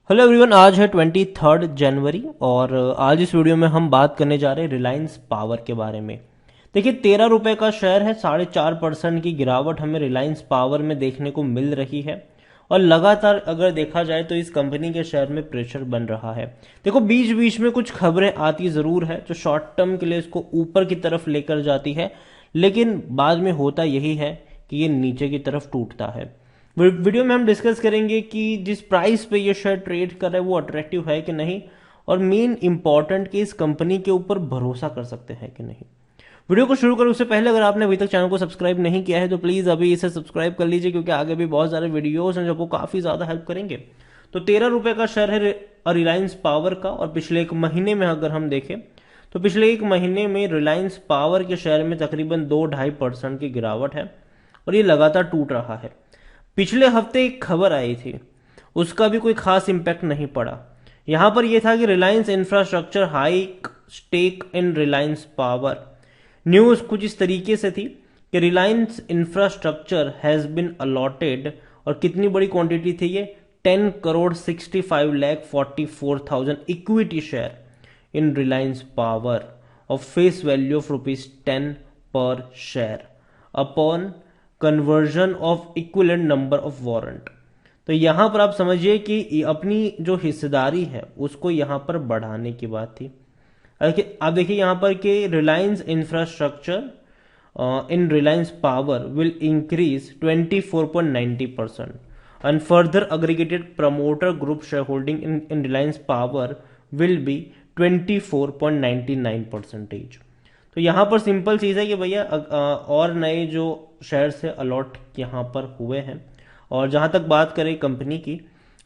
Hello everyone, आज है 23 जनवरी और आज इस वीडियो में हम बात करने जा रहे हैं रिलायंस पावर के बारे में। देखिए, 13 रुपए का शेयर है, 4.5% की गिरावट हमें रिलायंस पावर में देखने को मिल रही है। और लगातार अगर देखा जाए तो इस कंपनी के शेयर में प्रेशर बन रहा है। देखो, बीच बीच में कुछ खबरें आती जरूर है जो शॉर्ट टर्म के लिए इसको ऊपर की तरफ लेकर जाती है, लेकिन बाद में होता यही है कि ये नीचे की तरफ टूटता है। वीडियो में हम डिस्कस करेंगे कि जिस प्राइस पे ये शेयर ट्रेड कर रहा है वो अट्रैक्टिव है कि नहीं, और मेन इंपॉर्टेंट कि इस कंपनी के ऊपर भरोसा कर सकते हैं कि नहीं। वीडियो को शुरू करें उससे पहले अगर आपने अभी तक चैनल को सब्सक्राइब नहीं किया है तो प्लीज अभी इसे सब्सक्राइब कर लीजिए, क्योंकि आगे भी बहुत सारे वीडियोस हैं जो आपको काफी ज्यादा हेल्प करेंगे। तो 13 रुपए का शेयर है रिलायंस पावर का, और पिछले एक महीने में अगर हम देखें तो पिछले एक महीने में रिलायंस पावर के शेयर में तकरीबन 2-2.5% की गिरावट है और ये लगातार टूट रहा है। पिछले हफ्ते एक खबर आई थी, उसका भी कोई खास इंपैक्ट नहीं पड़ा। यहां पर यह था कि Reliance Infrastructure hike stake in Reliance Power. News कुछ इस तरीके से थी कि Reliance Infrastructure has been allotted, और कितनी बड़ी क्वांटिटी थी ये, 10,65,44,000 equity share in Reliance Power of face value of ₹10 per share upon conversion of equivalent number of warrant. तो यहां पर आप समझिए कि अपनी जो हिस्सेदारी है उसको यहां पर बढ़ाने की बात थी। आप देखिए यहां पर कि Reliance infrastructure in Reliance power will increase 24.90% and further aggregated promoter group shareholding in Reliance Power will be 24.99%। तो यहां पर सिंपल चीज है कि भैया और नए जो शेयर से अलॉट यहां पर हुए हैं। और जहां तक बात करें कंपनी की,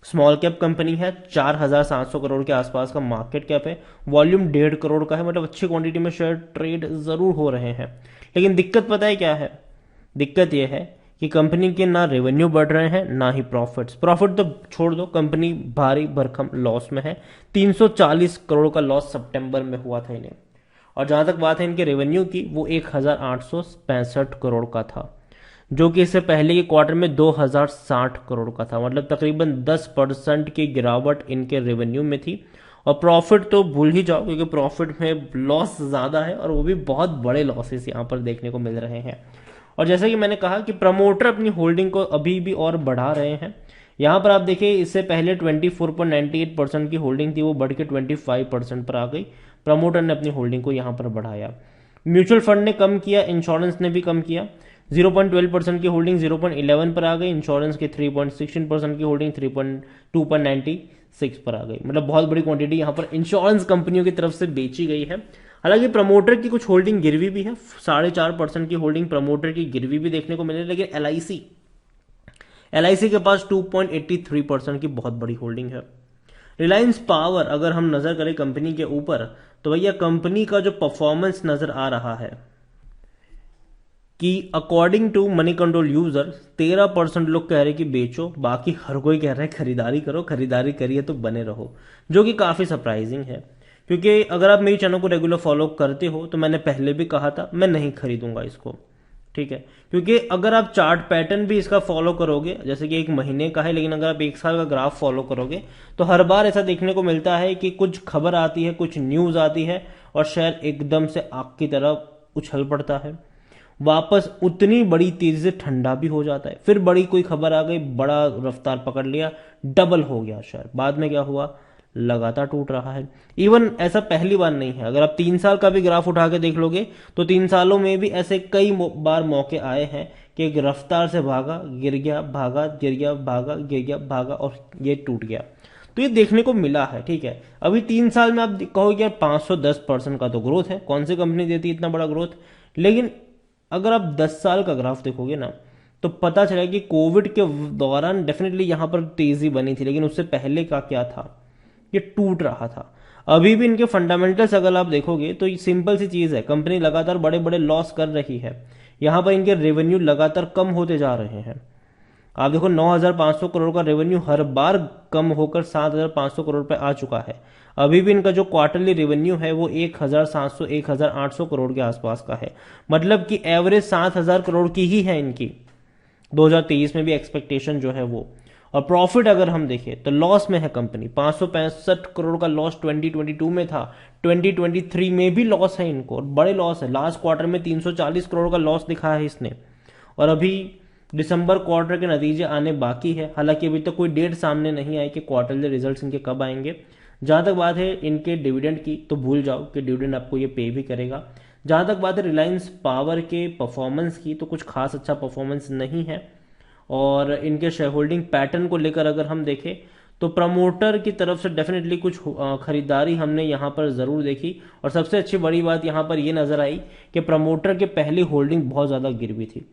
स्मॉल कैप कंपनी है, 4,700 करोड़ के आसपास का मार्केट कैप है, वॉल्यूम 1.5 करोड़ का है, मतलब अच्छी क्वांटिटी में शेयर ट्रेड जरूर हो रहे हैं। लेकिन दिक्कत पता है क्या है? दिक्कत यह है कि कंपनी के ना रेवेन्यू बढ़ रहे हैं ना ही प्रॉफिट्स। प्रॉफिट तो छोड़ दो, कंपनी भारी भरकम लॉस में है। 340 करोड़ का लॉस सितंबर में हुआ था इन्हें। और जहां तक बात है इनके रेवेन्यू की, वो 1,865 करोड़ का था, जो कि इससे पहले के क्वार्टर में 2,060 करोड़ का था। मतलब तकरीबन 10% की गिरावट इनके रेवेन्यू में थी। और प्रॉफिट तो भूल ही जाओ, क्योंकि प्रॉफिट में लॉस ज्यादा है, और वो भी बहुत बड़े लॉसेस यहां पर देखने को मिल रहे हैं। और जैसा कि मैंने कहा कि प्रमोटर अपनी होल्डिंग को अभी भी और बढ़ा रहे हैं। यहां पर आप देखिए, इससे पहले 24.98% की होल्डिंग थी, वो बढ़ के 25% पर आ गई। प्रमोटर ने अपनी होल्डिंग को यहां पर बढ़ाया। म्यूचुअल फंड ने कम किया, इंश्योरेंस ने भी कम किया। 0.12% की होल्डिंग 0.11 पर आ गई, इंश्योरेंस की 3.16% की होल्डिंग 2.96 पर आ गई। मतलब बहुत बड़ी क्वांटिटी यहां पर इंश्योरेंस कंपनियों की तरफ से बेची गई है। हालांकि प्रमोटर की कुछ होल्डिंग गिरवी भी है, 4.5% की होल्डिंग प्रमोटर की गिरवी भी देखने को मिले। लेकिन एलआईसी के पास 2.83% की बहुत बड़ी होल्डिंग है। रिलायंस पावर अगर हम नजर करें कंपनी के ऊपर, तो भैया कंपनी का जो परफॉर्मेंस नजर आ रहा है कि according to Moneycontrol user 13% लोग कह रहे कि बेचो, बाकी हर कोई कह रहा है खरीदारी करो, खरीदारी करिए तो बने रहो, जो कि काफी सरप्राइजिंग है। क्योंकि अगर आप मेरी चैनल को रेगुलर फॉलो करते हो तो मैंने पहले भी कहा था मैं नहीं खरीदूंगा इसको, ठीक है। क्योंकि अगर आप चार्ट पैटर्न भी इसका फॉलो करोगे, जैसे कि एक महीने का है, लेकिन अगर आप एक साल का ग्राफ फॉलो करोगे तो हर बार ऐसा देखने को मिलता है कि कुछ खबर आती है, कुछ न्यूज आती है, और शेयर एकदम से आग की तरफ उछल पड़ता है, वापस उतनी बड़ी तेजी से ठंडा भी हो जाता है। फिर बड़ी कोई खबर आ गई, बड़ा रफ्तार पकड़ लिया, डबल हो गया शेयर। बाद में क्या हुआ? लगातार टूट रहा है। इवन ऐसा पहली बार नहीं है, अगर आप 3 साल का भी ग्राफ उठा के देख लोगे तो 3 सालों में भी ऐसे कई बार मौके आए हैं कि एक रफ्तार से भागा, गिर गया, भागा, गिर गया, भागा, गिर गया, भागा, और ये टूट गया। तो ये देखने को मिला है, ठीक है। अभी 3 साल में आप कहोगे यार 510% का तो ग्रोथ है, कौन सी कंपनी देती है इतना बड़ा ग्रोथ? लेकिन अगर आप 10 साल का ग्राफ देखोगे ना, तो पता चला कि कोविड के दौरान डेफिनेटली यहां पर तेजी बनी थी, लेकिन उससे पहले का क्या था? ये टूट रहा था। अभी भी इनके फंडामेंटल्स अगर आप देखोगे तो ये सिंपल सी चीज है, कंपनी लगातार बड़े बड़े लॉस कर रही है। यहां पर इनके रेवेन्यू लगातार कम होते जा रहे हैं। आप देखो 9,500 करोड़ का रेवेन्यू हर बार कम होकर 7,500 करोड़ पे आ चुका है। अभी भी इनका जो क्वार्टरली रेवेन्यू है वो 1,700 1,800 करोड़ के आसपास का है। मतलब कि एवरेज 7,000 करोड़ की ही है इनकी। 2023 में भी एक्सपेक्टेशन जो है वो, और प्रॉफिट अगर हम देखें तो लॉस में है कंपनी, 565 करोड़ का लॉस 2022 में था, 2023 में भी लॉस है इनको, और बड़े लॉस है। लास्ट क्वार्टर में 340 करोड़ का लॉस दिखाया है इसने, और अभी दिसंबर क्वार्टर के नतीजे आने बाकी है। हालांकि अभी तक कोई डेट सामने नहीं आई कि क्वार्टरली रिजल्ट्स इनके कब आएंगे। जहां तक बात है इनके डिविडेंड की, तो भूल जाओ कि डिविडेंड आपको ये पे भी करेगा। जहां तक बात है रिलायंस पावर के परफॉर्मेंस की, तो कुछ खास अच्छा परफॉर्मेंस नहीं है। और इनके शेयर होल्डिंग पैटर्न को लेकर अगर हम देखें तो प्रमोटर की तरफ से डेफिनेटली कुछ खरीदारी हमने यहाँ पर जरूर देखी, और सबसे अच्छी बड़ी बात यहाँ पर ये नजर आई कि प्रमोटर के पहली होल्डिंग बहुत ज्यादा गिरवी थी।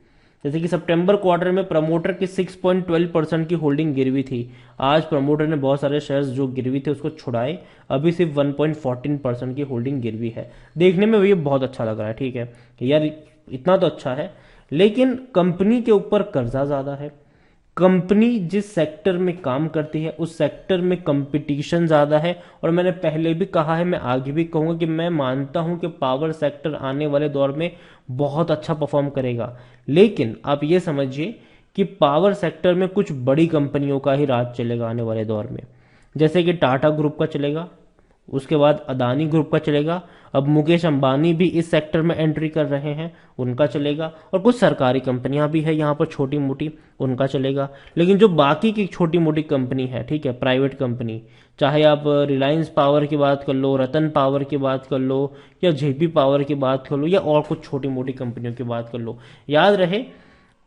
जैसे कि सितंबर क्वार्टर में प्रमोटर की 6.12% की होल्डिंग गिरवी थी, आज प्रमोटर ने बहुत सारे शेयर्स जो गिरवी थे उसको छुड़ाए, अभी सिर्फ 1.14% की होल्डिंग गिरवी है। देखने में ये बहुत अच्छा लग रहा है, ठीक है कि यार इतना तो अच्छा है, लेकिन कंपनी के ऊपर कर्जा ज्यादा है। कंपनी जिस सेक्टर में काम करती है उस सेक्टर में कंपटीशन ज्यादा है, और मैंने पहले भी कहा है, मैं आगे भी कहूंगा कि मैं मानता हूं कि पावर सेक्टर आने वाले दौर में बहुत अच्छा परफॉर्म करेगा। लेकिन आप ये समझिए कि पावर सेक्टर में कुछ बड़ी कंपनियों का ही राज चलेगा आने वाले दौर में, जैसे कि टाटा ग्रुप का चलेगा, उसके बाद अदानी ग्रुप का चलेगा, अब मुकेश अंबानी भी इस सेक्टर में एंट्री कर रहे हैं, उनका चलेगा, और कुछ सरकारी कंपनियां भी है यहाँ पर छोटी मोटी, उनका चलेगा। लेकिन जो बाकी की छोटी मोटी कंपनी है, ठीक है, प्राइवेट कंपनी, चाहे आप रिलायंस पावर की बात कर लो, रतन पावर की बात कर लो, या जेपी पावर की बात कर लो, या और कुछ छोटी मोटी कंपनियों की बात कर लो, याद रहे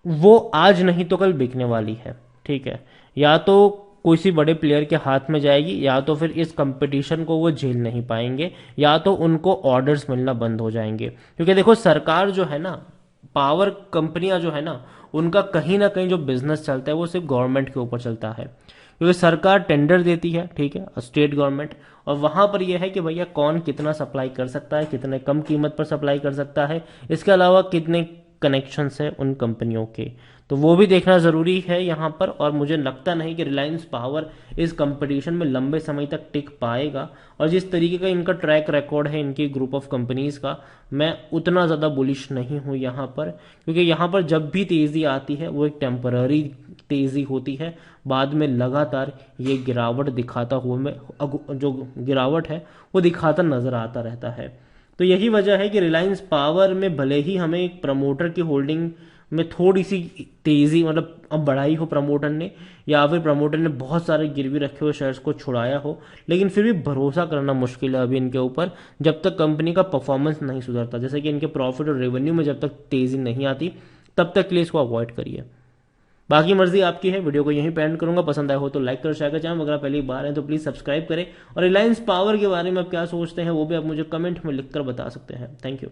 वो आज नहीं तो कल बिकने वाली है, ठीक है। या तो किसी बड़े प्लेयर के हाथ में जाएगी, या तो फिर इस कंपटीशन को वो झेल नहीं पाएंगे, या तो उनको ऑर्डर्स मिलना बंद हो जाएंगे। क्योंकि देखो सरकार जो है ना, पावर कंपनियां जो है ना, उनका कहीं ना कहीं जो बिजनेस चलता है वो सिर्फ गवर्नमेंट के ऊपर चलता है, क्योंकि सरकार टेंडर देती है, ठीक है, स्टेट गवर्नमेंट, और वहां पर यह है कि भैया कौन कितना सप्लाई कर सकता है, कितने कम कीमत पर सप्लाई कर सकता है, इसके अलावा कितने कनेक्शंस है उन कंपनियों के, तो वो भी देखना जरूरी है यहाँ पर। और मुझे लगता नहीं कि रिलायंस पावर इस कंपटीशन में लंबे समय तक टिक पाएगा, और जिस तरीके का इनका ट्रैक रिकॉर्ड है इनकी ग्रुप ऑफ कंपनीज का, मैं उतना ज़्यादा बुलिश नहीं हूँ यहाँ पर। क्योंकि यहाँ पर जब भी तेज़ी आती है वो एक टेम्पररी तेज़ी होती है, बाद में लगातार ये गिरावट दिखाता हुआ में जो गिरावट है वो दिखाता नजर आता रहता है। तो यही वजह है कि रिलायंस पावर में भले ही हमें एक प्रमोटर की होल्डिंग में थोड़ी सी तेजी, मतलब अब बढ़ाई हो प्रमोटर ने, या फिर प्रमोटर ने बहुत सारे गिरवी रखे हुए शेयर्स को छुड़ाया हो, लेकिन फिर भी भरोसा करना मुश्किल है अभी इनके ऊपर, जब तक कंपनी का परफॉर्मेंस नहीं सुधरता, जैसे कि इनके प्रॉफिट और रेवेन्यू में जब तक तेजी नहीं आती तब तक के लिए इसको अवॉइड करिए। बाकी मर्जी आपकी है। वीडियो को यहीं पे एंड करूंगा, पसंद आया हो तो लाइक करो, शेयर करें, चैनल अगर पहली बार है तो प्लीज सब्सक्राइब करें, और रिलायंस पावर के बारे में आप क्या सोचते हैं वो भी आप मुझे कमेंट में लिखकर बता सकते हैं। Thank you.